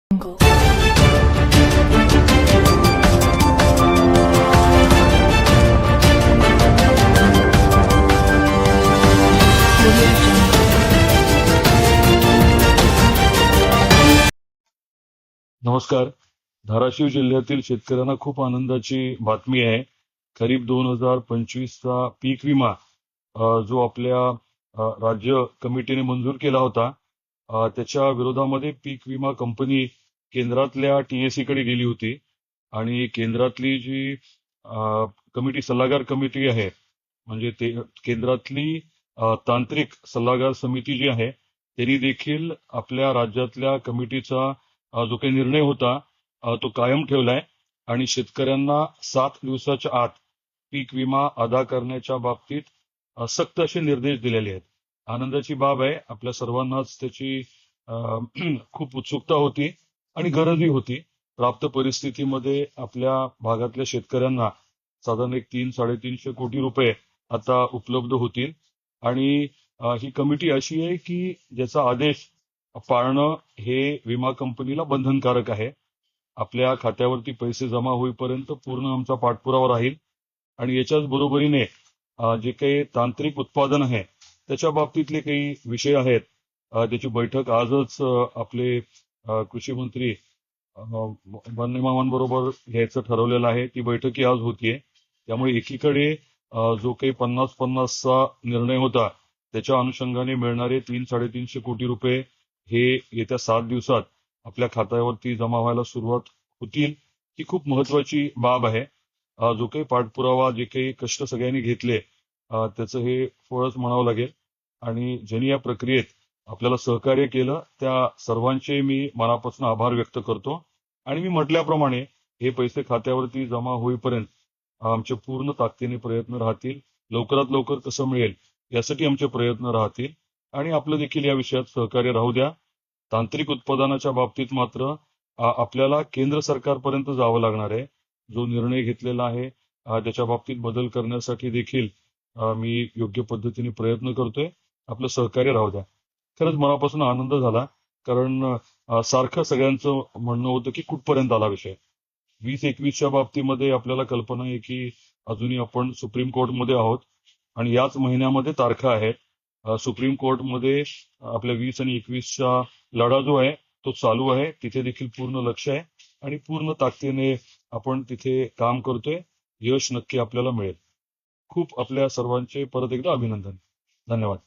नमस्कार. धाराशिव जिल्ह्यातील शेतकऱ्यांना खूप आनंदाची बातमी आहे. खरीप 2025चा पीक विमा जो आपल्या राज्य कमिटीने मंजूर केला होता, त्याच्या विरोधामध्ये पीक विमा कंपनी केंद्रातल्या TSE कडे गेली होती आणि केंद्रातली जी कमिटी सल्लागार कमिटी आहे, म्हणजे ते केंद्रातली तांत्रिक सल्लागार समिती जी आहे, त्यांनी देखील आपल्या राज्यातल्या कमिटीचा जो काही निर्णय होता तो कायम ठेवलाय आणि शेतकऱ्यांना 7 दिवसाच्या आत पीक विमा अदा करण्याच्या बाबतीत सक्त असे निर्देश दिलेले आहेत. आनंदाची बाब आहे. आपल्या सर्वांनाच त्याची खूप उत्सुकता होती आणि गरजही होती. प्राप्त परिस्थितीमध्ये आपल्या भागातल्या शेतकऱ्यांना साधारण एक 300-350 कोटी रुपये आता उपलब्ध होतील आणि ही कमिटी अशी आहे की ज्याचा आदेश पाळणं हे विमा कंपनीला बंधनकारक आहे. आपल्या खात्यावरती पैसे जमा होईपर्यंत पूर्ण आमचा पाठपुरावा राहील आणि याच्याच बरोबरीने जे काही तांत्रिक उत्पादन आहे त्याच्या बाबतीतले काही विषय आहेत, त्याची बैठक आजच आपले कृषी मंत्री मामांबरोबर घ्यायचं ठरवलेलं आहे. ती बैठकही आज होतीये. त्यामुळे एकीकडे जो काही 50-50चा निर्णय होता त्याच्या अनुषंगाने मिळणारे 300-350 कोटी रुपये हे येत्या 7 दिवसात आपल्या खात्यावरती जमा व्हायला सुरुवात होतील. ही खूप महत्वाची बाब आहे. जो काही पाठपुरावा, जे काही कष्ट सगळ्यांनी घेतले, त्याचं हे फळच म्हणावं लागेल आणि ज्यांनी या प्रक्रियेत आपल्याला सहकार्य केलं त्या सर्वांचे मी मनापासून आभार व्यक्त करतो. आणि मी म्हटल्याप्रमाणे हे पैसे खात्यावरती जमा होईपर्यंत आमचे पूर्ण ताकदीने प्रयत्न राहतील. लवकरात लवकर कसं मिळेल यासाठी आमचे प्रयत्न राहतील आणि आपलं देखील या विषयात सहकार्य राहू द्या. तांत्रिक उत्पादनाच्या बाबतीत मात्र आपल्याला केंद्र सरकारपर्यंत जावं लागणार आहे. जो निर्णय घेतलेला आहे त्याच्या बाबतीत बदल करण्यासाठी देखील मी योग्य पद्धतीने प्रयत्न करतोय. आपलं सहकार्य राहू द्या. खरंच मनापासून आनंद झाला, कारण सारखं सगळ्यांचं म्हणणं होतं की कुठपर्यंत आला विषय. 2021च्या बाबतीमध्ये आपल्याला कल्पना आहे की अजूनही आपण सुप्रीम कोर्टमध्ये आहोत आणि याच महिन्यामध्ये तारखा आहेत. सुप्रीम कोर्टमध्ये आपल्या 20 आणि 21चा लढा जो आहे तो चालू आहे. तिथे देखील पूर्ण लक्ष आहे आणि पूर्ण ताकदीने आपण तिथे काम करतोय. यश नक्की आपल्याला मिळेल. खूप आपल्या सर्वांचे परत एकदा अभिनंदन. धन्यवाद.